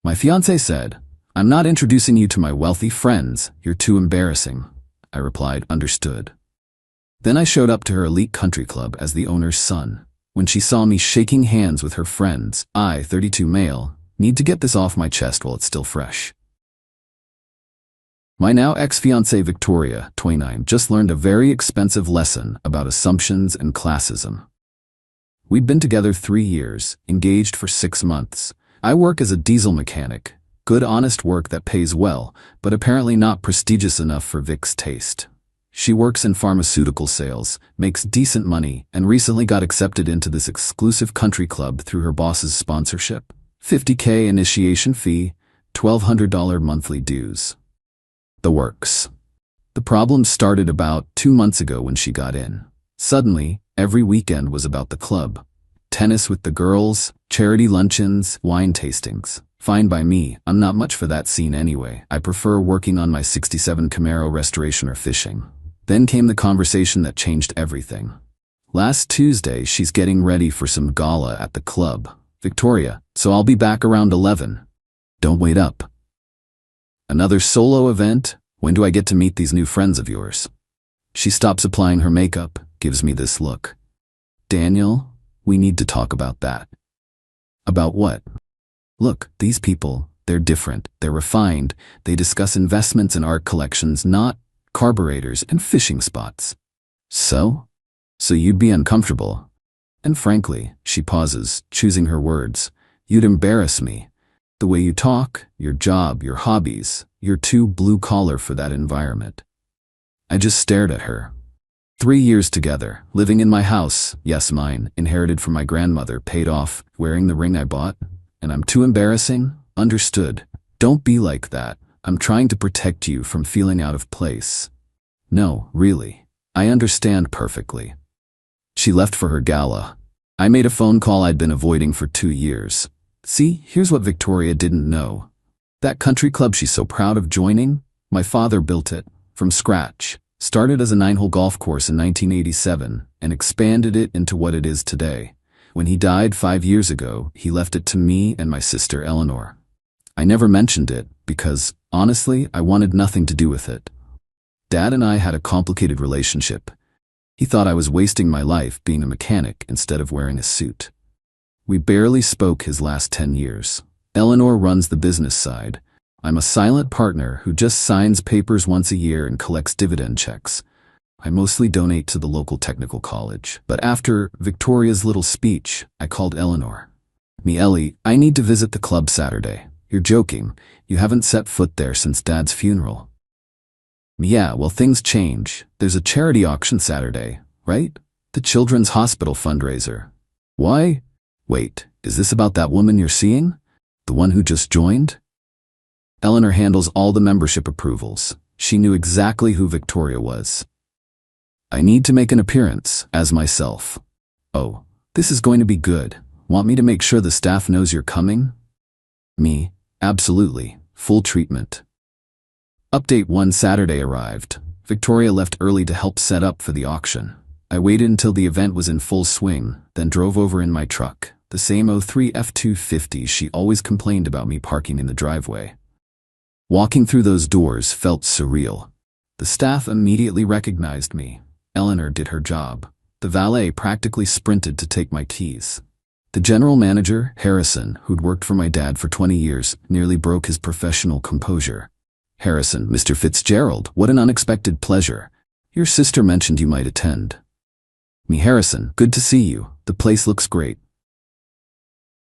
My fiancé said, "I'm not introducing you to my wealthy friends. You're too embarrassing." I replied, "Understood." Then I showed up to her elite country club as the owner's son. When she saw me shaking hands with her friends, I, 32 male, need to get this off my chest while it's still fresh. My now ex-fiancée Victoria, 29, just learned a very expensive lesson about assumptions and classism. We'd been together 3 years, engaged for 6 months. I work as a diesel mechanic, good honest work that pays well, but apparently not prestigious enough for Vic's taste. She works in pharmaceutical sales, makes decent money, and recently got accepted into this exclusive country club through her boss's sponsorship. $50K initiation fee, $1,200 monthly dues. The works. The problem started about 2 months ago when she got in. Suddenly, every weekend was about the club. Tennis with the girls, charity luncheons, wine tastings. Fine by me, I'm not much for that scene anyway. I prefer working on my '67 Camaro restoration or fishing. Then came the conversation that changed everything. Last Tuesday, she's getting ready for some gala at the club. "Victoria, so I'll be back around 11. Don't wait up." "Another solo event? When do I get to meet these new friends of yours?" She stops applying her makeup, gives me this look. "Daniel, we need to talk about that." "About what?" "Look, these people, they're different, they're refined, they discuss investments in art collections, not carburetors and fishing spots." So you'd be uncomfortable. And frankly," she pauses, choosing her words, "you'd embarrass me. The way you talk, your job, your hobbies, you're too blue-collar for that environment." I just stared at her. 3 years together, living in my house, yes mine, inherited from my grandmother, paid off, wearing the ring I bought, and I'm too embarrassing? Understood. Don't be like that. I'm trying to protect you from feeling out of place. No, really. I understand perfectly. She left for her gala. I made a phone call I'd been avoiding for 2 years. See, here's what Victoria didn't know. That country club she's so proud of joining, my father built it, from scratch. Started as a 9-hole golf course in 1987 and expanded it into what it is today. When he died 5 years ago, he left it to me and my sister Eleanor. I never mentioned it because, honestly, I wanted nothing to do with it. Dad and I had a complicated relationship. He thought I was wasting my life being a mechanic instead of wearing a suit. We barely spoke his last 10 years. Eleanor runs the business side. I'm a silent partner who just signs papers once a year and collects dividend checks. I mostly donate to the local technical college. But after Victoria's little speech, I called Eleanor. "Me Ellie, I need to visit the club Saturday." "You're joking. You haven't set foot there since Dad's funeral." "Yeah, well, things change. There's a charity auction Saturday, right? The Children's Hospital fundraiser." "Why? Wait, is this about that woman you're seeing? The one who just joined?" Eleanor handles all the membership approvals. She knew exactly who Victoria was. "I need to make an appearance, as myself." "Oh, this is going to be good. Want me to make sure the staff knows you're coming?" "Me? Absolutely. Full treatment." Update 1: Saturday arrived. Victoria left early to help set up for the auction. I waited until the event was in full swing, then drove over in my truck, the same 03 F250 she always complained about me parking in the driveway. Walking through those doors felt surreal. The staff immediately recognized me. Eleanor did her job. The valet practically sprinted to take my keys. The general manager, Harrison, who'd worked for my dad for 20 years, nearly broke his professional composure. "Harrison, Mr. Fitzgerald, what an unexpected pleasure. Your sister mentioned you might attend." "Me Harrison, good to see you. The place looks great.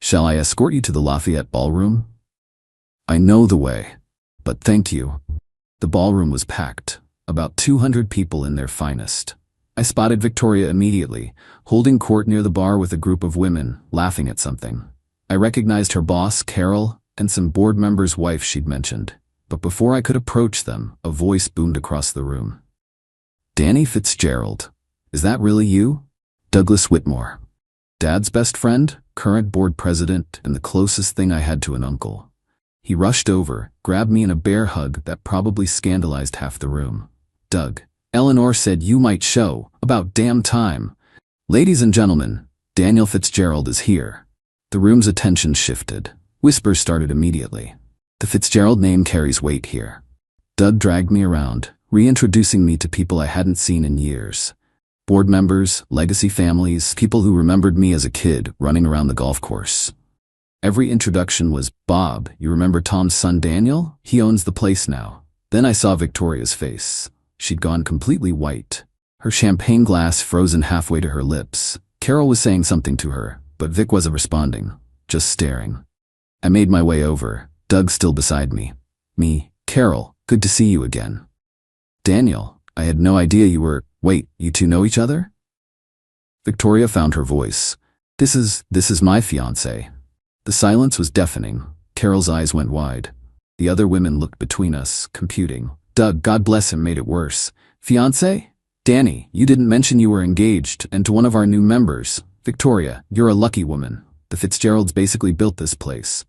Shall I escort you to the Lafayette Ballroom?" "I know the way, but thank you." The ballroom was packed, about 200 people in their finest. I spotted Victoria immediately, holding court near the bar with a group of women, laughing at something. I recognized her boss, Carol, and some board member's wife she'd mentioned. But before I could approach them, a voice boomed across the room. "Danny Fitzgerald. Is that really you?" "Douglas Whitmore. Dad's best friend, current board president, and the closest thing I had to an uncle." He rushed over, grabbed me in a bear hug that probably scandalized half the room. "Doug, Eleanor said you might show. About damn time. Ladies and gentlemen, Daniel Fitzgerald is here." The room's attention shifted. Whispers started immediately. The Fitzgerald name carries weight here. Doug dragged me around, reintroducing me to people I hadn't seen in years. Board members, legacy families, people who remembered me as a kid running around the golf course. Every introduction was, "Bob, you remember Tom's son Daniel? He owns the place now." Then I saw Victoria's face. She'd gone completely white. Her champagne glass frozen halfway to her lips. Carol was saying something to her, but Vic wasn't responding, just staring. I made my way over, Doug still beside me. "Me, Carol, good to see you again." "Daniel, I had no idea you were— Wait, you two know each other?" Victoria found her voice. This is my fiancé." The silence was deafening. Carol's eyes went wide. The other women looked between us, computing. Doug, God bless him, made it worse. "Fiancé? Danny, you didn't mention you were engaged, and to one of our new members. Victoria, you're a lucky woman. The Fitzgeralds basically built this place."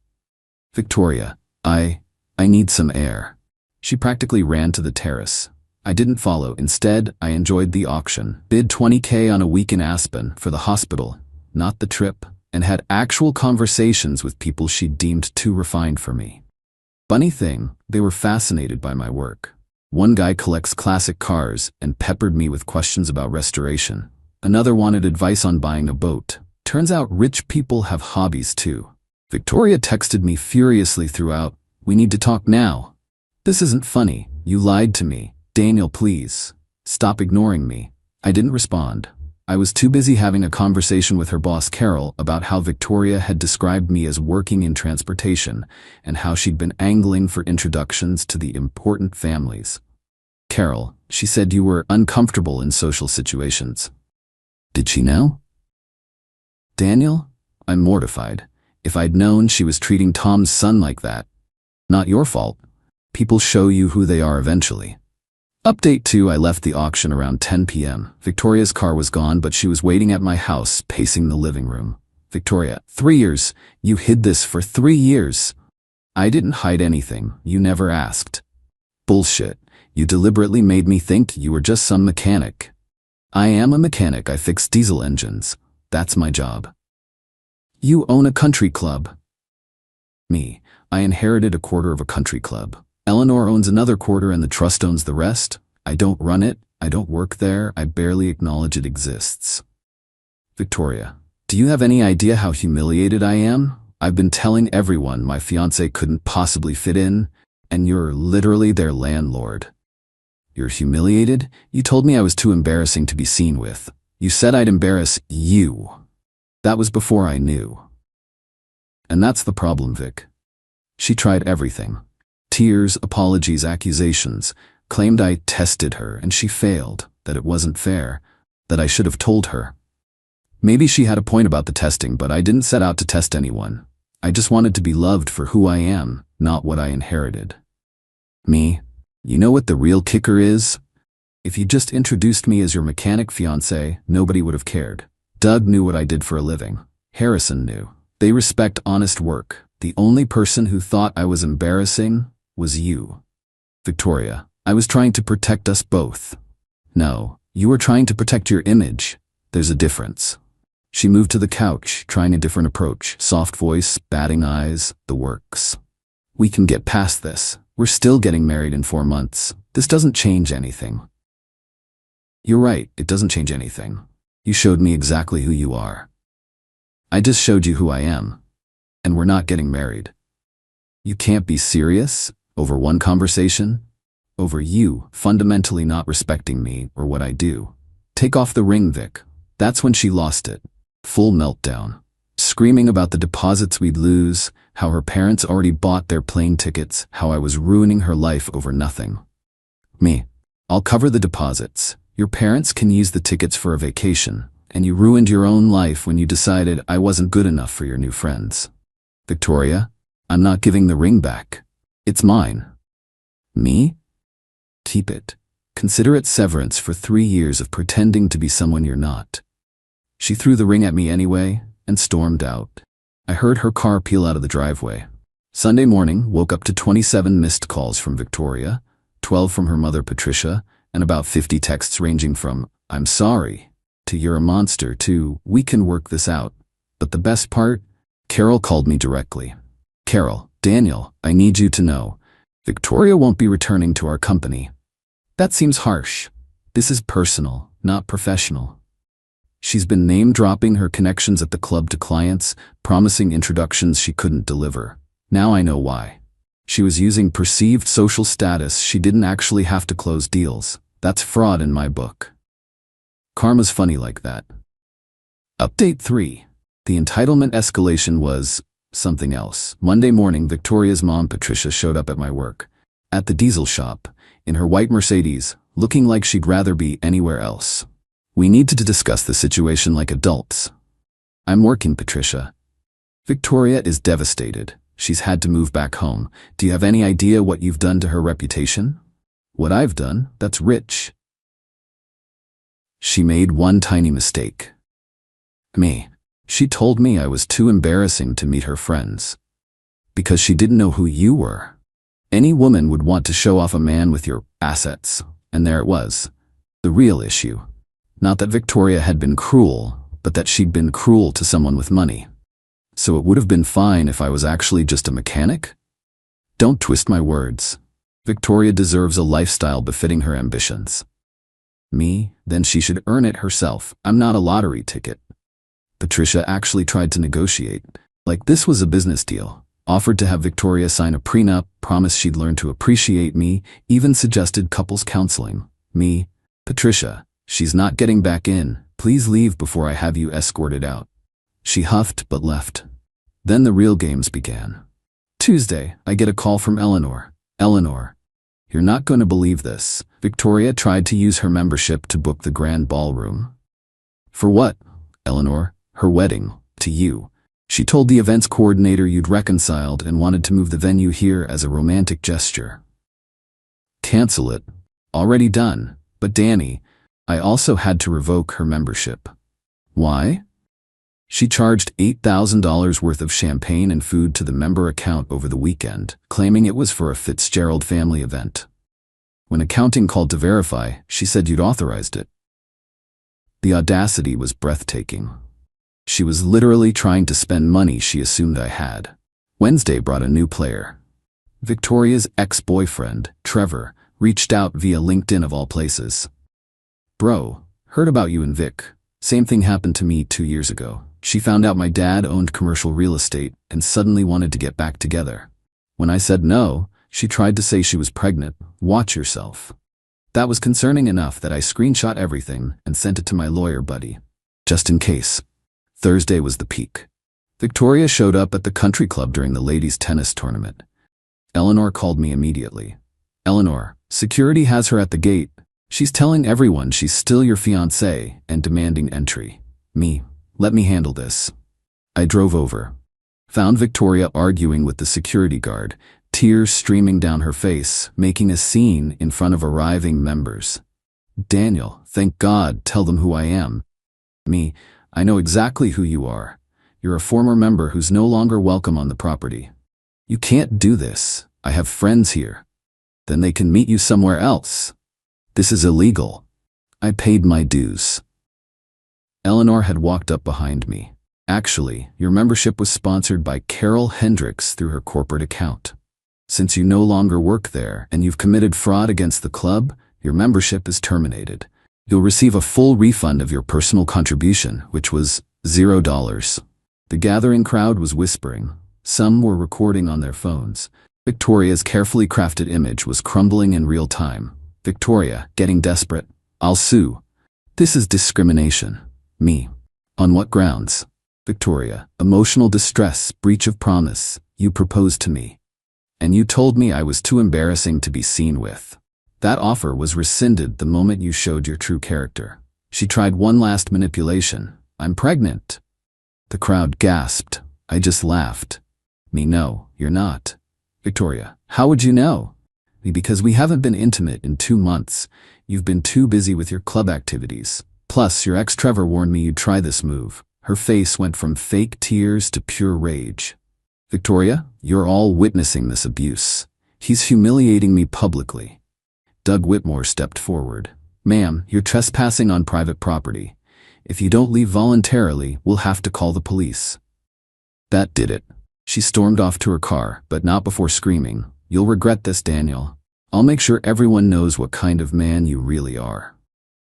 "Victoria, I need some air." She practically ran to the terrace. I didn't follow. Instead, I enjoyed the auction, bid $20K on a week in Aspen for the hospital, not the trip, and had actual conversations with people she deemed too refined for me. Funny thing, they were fascinated by my work. One guy collects classic cars and peppered me with questions about restoration. Another wanted advice on buying a boat. Turns out rich people have hobbies too. Victoria texted me furiously throughout, "We need to talk now." "This isn't funny. You lied to me. Daniel, please. Stop ignoring me." I didn't respond. I was too busy having a conversation with her boss Carol about how Victoria had described me as working in transportation and how she'd been angling for introductions to the important families. "Carol, she said you were uncomfortable in social situations." "Did she know?" "Daniel, I'm mortified. If I'd known she was treating Tom's son like that." "Not your fault. People show you who they are eventually." Update 2: I left the auction around 10 p.m. Victoria's car was gone, but she was waiting at my house, pacing the living room. "Victoria, 3 years. You hid this for 3 years." "I didn't hide anything. You never asked." "Bullshit. You deliberately made me think you were just some mechanic." "I am a mechanic. I fix diesel engines. That's my job." "You own a country club." "Me. I inherited a quarter of a country club. Eleanor owns another quarter and the trust owns the rest. I don't run it. I don't work there. I barely acknowledge it exists." "Victoria, do you have any idea how humiliated I am? I've been telling everyone my fiancé couldn't possibly fit in, and you're literally their landlord." "You're humiliated? You told me I was too embarrassing to be seen with. You said I'd embarrass you. That was before I knew." And that's the problem, Vic. She tried everything. Tears, apologies, accusations, claimed I tested her and she failed, that it wasn't fair, that I should have told her. Maybe she had a point about the testing, but I didn't set out to test anyone. I just wanted to be loved for who I am, not what I inherited. Me? You know what the real kicker is? If you just introduced me as your mechanic fiancé, nobody would have cared. Doug knew what I did for a living. Harrison knew. They respect honest work. The only person who thought I was embarrassing was you. Victoria, I was trying to protect us both. No, you were trying to protect your image. There's a difference. She moved to the couch, trying a different approach. Soft voice, batting eyes, the works. We can get past this. We're still getting married in 4 months. This doesn't change anything. You're right, it doesn't change anything. You showed me exactly who you are. I just showed you who I am. And we're not getting married. You can't be serious? Over one conversation? Over you fundamentally not respecting me or what I do. Take off the ring, Vic. That's when she lost it. Full meltdown. Screaming about the deposits we'd lose, how her parents already bought their plane tickets, how I was ruining her life over nothing. Me. I'll cover the deposits. Your parents can use the tickets for a vacation, and you ruined your own life when you decided I wasn't good enough for your new friends. Victoria, I'm not giving the ring back. It's mine. Me? Keep it. Consider it severance for 3 years of pretending to be someone you're not. She threw the ring at me anyway and stormed out. I heard her car peel out of the driveway. Sunday morning, woke up to 27 missed calls from Victoria, 12 from her mother Patricia, and about 50 texts ranging from, "I'm sorry," to "You're a monster," to "We can work this out." But the best part? Carol called me directly. Carol, Daniel, I need you to know. Victoria won't be returning to our company. That seems harsh. This is personal, not professional. She's been name-dropping her connections at the club to clients, promising introductions she couldn't deliver. Now I know why. She was using perceived social status. She didn't actually have to close deals. That's fraud in my book. Karma's funny like that. Update 3. The entitlement escalation was something else. Monday morning, Victoria's mom, Patricia, showed up at my work, at the diesel shop, in her white Mercedes, looking like she'd rather be anywhere else. We need to discuss the situation like adults. I'm working, Patricia. Victoria is devastated. She's had to move back home. Do you have any idea what you've done to her reputation? What I've done, that's rich. She made one tiny mistake. Me. She told me I was too embarrassing to meet her friends. Because she didn't know who you were. Any woman would want to show off a man with your assets, and there it was. The real issue. Not that Victoria had been cruel, but that she'd been cruel to someone with money. So it would have been fine if I was actually just a mechanic? Don't twist my words. Victoria deserves a lifestyle befitting her ambitions. Me? Then she should earn it herself. I'm not a lottery ticket. Patricia actually tried to negotiate, like this was a business deal, offered to have Victoria sign a prenup, promised she'd learn to appreciate me, even suggested couples counseling. Me? Patricia, she's not getting back in. Please leave before I have you escorted out. She huffed but left. Then the real games began. Tuesday, I get a call from Eleanor. Eleanor, you're not going to believe this. Victoria tried to use her membership to book the grand ballroom. For what, Eleanor? Her wedding, to you. She told the events coordinator you'd reconciled and wanted to move the venue here as a romantic gesture. Cancel it. Already done. But Danny, I also had to revoke her membership. Why? She charged $8,000 worth of champagne and food to the member account over the weekend, claiming it was for a Fitzgerald family event. When accounting called to verify, she said you'd authorized it. The audacity was breathtaking. She was literally trying to spend money she assumed I had. Wednesday brought a new player. Victoria's ex-boyfriend, Trevor, reached out via LinkedIn of all places. Bro, heard about you and Vic. Same thing happened to me 2 years ago. She found out my dad owned commercial real estate and suddenly wanted to get back together. When I said no, she tried to say she was pregnant. Watch yourself. That was concerning enough that I screenshot everything and sent it to my lawyer buddy. Just in case. Thursday was the peak. Victoria showed up at the country club during the ladies' tennis tournament. Eleanor called me immediately. Eleanor, security has her at the gate. She's telling everyone she's still your fiancée and demanding entry. Me, let me handle this. I drove over. Found Victoria arguing with the security guard, tears streaming down her face, making a scene in front of arriving members. Daniel, thank God, tell them who I am. Me, I know exactly who you are. You're a former member who's no longer welcome on the property. You can't do this. I have friends here. Then they can meet you somewhere else. This is illegal. I paid my dues. Eleanor had walked up behind me. Actually, your membership was sponsored by Carol Hendricks through her corporate account. Since you no longer work there and you've committed fraud against the club, your membership is terminated. You'll receive a full refund of your personal contribution, which was $0. The gathering crowd was whispering. Some were recording on their phones. Victoria's carefully crafted image was crumbling in real time. Victoria, getting desperate. I'll sue. This is discrimination. Me. On what grounds? Victoria, emotional distress, breach of promise. You proposed to me. And you told me I was too embarrassing to be seen with. That offer was rescinded the moment you showed your true character. She tried one last manipulation. I'm pregnant. The crowd gasped. I just laughed. Me, no, you're not. Victoria, how would you know? Me, because we haven't been intimate in 2 months. You've been too busy with your club activities. Plus, your ex Trevor warned me you'd try this move. Her face went from fake tears to pure rage. Victoria, you're all witnessing this abuse. He's humiliating me publicly. Doug Whitmore stepped forward. Ma'am, you're trespassing on private property. If you don't leave voluntarily, we'll have to call the police. That did it. She stormed off to her car, but not before screaming, "You'll regret this, Daniel. I'll make sure everyone knows what kind of man you really are."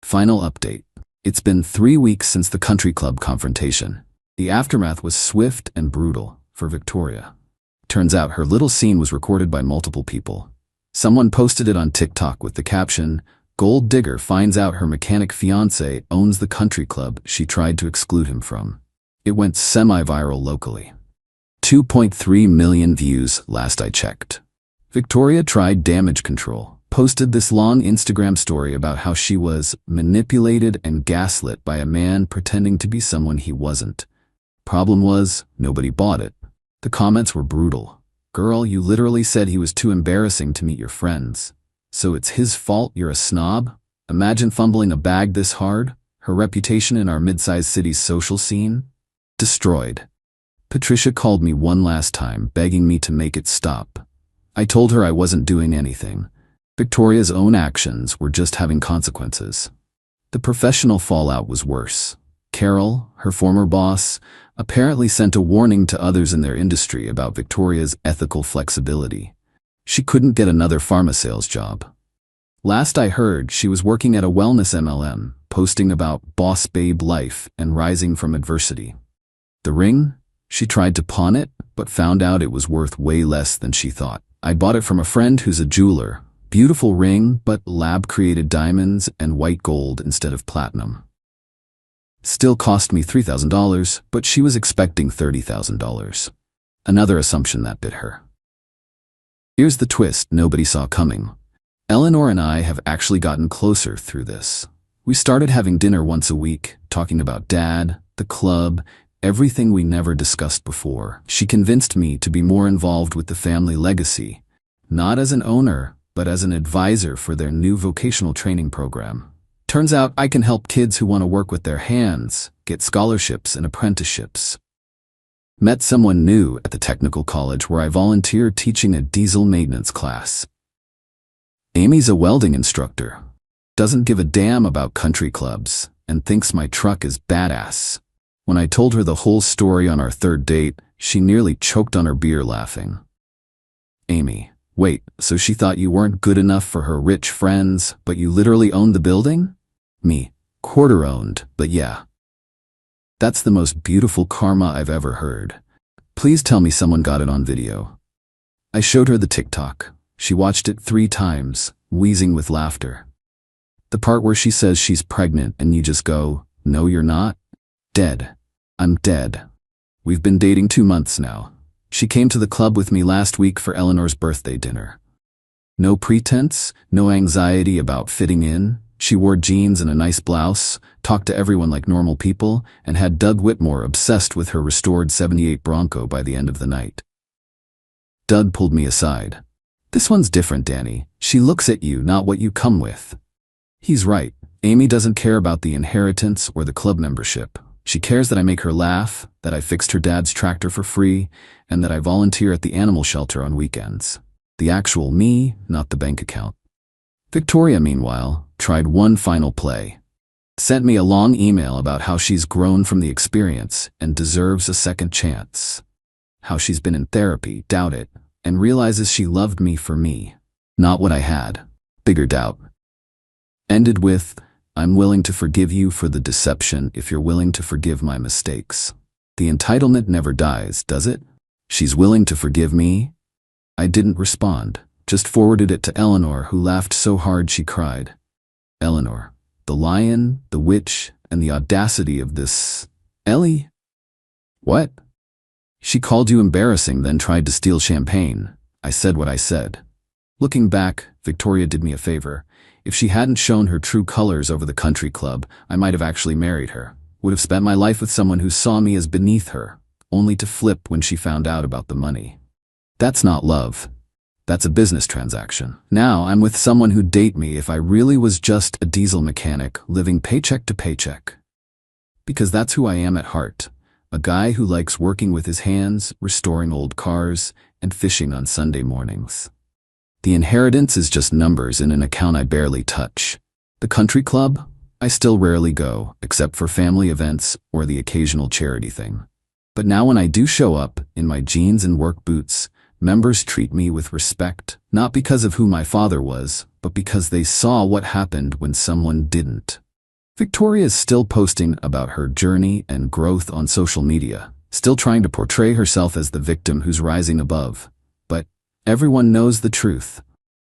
Final update. It's been 3 weeks since the country club confrontation. The aftermath was swift and brutal for Victoria. Turns out her little scene was recorded by multiple people. Someone posted it on TikTok with the caption, "Gold digger finds out her mechanic fiancé owns the country club she tried to exclude him from." It went semi-viral locally. 2.3 million views last I checked. Victoria tried damage control, posted this long Instagram story about how she was manipulated and gaslit by a man pretending to be someone he wasn't. Problem was, nobody bought it. The comments were brutal. "Girl, you literally said he was too embarrassing to meet your friends. So it's his fault you're a snob? Imagine fumbling a bag this hard." Her reputation in our mid-sized city's social scene? Destroyed. Patricia called me one last time, begging me to make it stop. I told her I wasn't doing anything. Victoria's own actions were just having consequences. The professional fallout was worse. Carol, her former boss, apparently sent a warning to others in their industry about Victoria's ethical flexibility. She couldn't get another pharma sales job. Last I heard, she was working at a wellness MLM, posting about boss babe life and rising from adversity. The ring? She tried to pawn it, but found out it was worth way less than she thought. I bought it from a friend who's a jeweler. Beautiful ring, but lab-created diamonds and white gold instead of platinum. Still cost me $3,000, but she was expecting $30,000. Another assumption that bit her. Here's the twist nobody saw coming. Eleanor and I have actually gotten closer through this. We started having dinner once a week, talking about Dad, the club, everything we never discussed before. She convinced me to be more involved with the family legacy, not as an owner, but as an advisor for their new vocational training program. Turns out I can help kids who want to work with their hands get scholarships and apprenticeships. Met someone new at the technical college where I volunteer teaching a diesel maintenance class. Amy's a welding instructor, doesn't give a damn about country clubs, and thinks my truck is badass. When I told her the whole story on our third date, she nearly choked on her beer laughing. Amy, wait, so she thought you weren't good enough for her rich friends, but you literally owned the building? Me, quarter-owned, but yeah. That's the most beautiful karma I've ever heard. Please tell me someone got it on video. I showed her the TikTok. She watched it 3 times, wheezing with laughter. The part where she says she's pregnant and you just go, "No, you're not." Dead. I'm dead. We've been dating 2 months now. She came to the club with me last week for Eleanor's birthday dinner. No pretense, no anxiety about fitting in. She wore jeans and a nice blouse, talked to everyone like normal people, and had Doug Whitmore obsessed with her restored '78 Bronco by the end of the night. Doug pulled me aside. "This one's different, Danny. She looks at you, not what you come with." He's right. Amy doesn't care about the inheritance or the club membership. She cares that I make her laugh, that I fixed her dad's tractor for free, and that I volunteer at the animal shelter on weekends. The actual me, not the bank account. Victoria, meanwhile, tried one final play. Sent me a long email about how she's grown from the experience and deserves a second chance. How she's been in therapy, doubt it, and realizes she loved me for me, not what I had. Bigger doubt. Ended with, "I'm willing to forgive you for the deception if you're willing to forgive my mistakes." The entitlement never dies, does it? She's willing to forgive me? I didn't respond, just forwarded it to Eleanor, who laughed so hard she cried. Eleanor, the lion, the witch, and the audacity of this... Ellie? What? She called you embarrassing, then tried to steal champagne. I said what I said. Looking back, Victoria did me a favor. If she hadn't shown her true colors over the country club, I might have actually married her. Would have spent my life with someone who saw me as beneath her, only to flip when she found out about the money. That's not love. That's a business transaction. Now I'm with someone who'd date me if I really was just a diesel mechanic living paycheck to paycheck. Because that's who I am at heart. A guy who likes working with his hands, restoring old cars, and fishing on Sunday mornings. The inheritance is just numbers in an account I barely touch. The country club? I still rarely go, except for family events or the occasional charity thing. But now when I do show up in my jeans and work boots, members treat me with respect, not because of who my father was, but because they saw what happened when someone didn't. Victoria is still posting about her journey and growth on social media, still trying to portray herself as the victim who's rising above. But everyone knows the truth.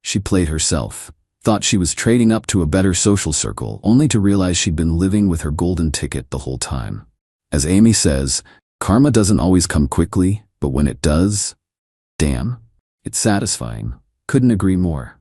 She played herself, thought she was trading up to a better social circle, only to realize she'd been living with her golden ticket the whole time. As Amy says, karma doesn't always come quickly, but when it does, damn, it's satisfying. Couldn't agree more.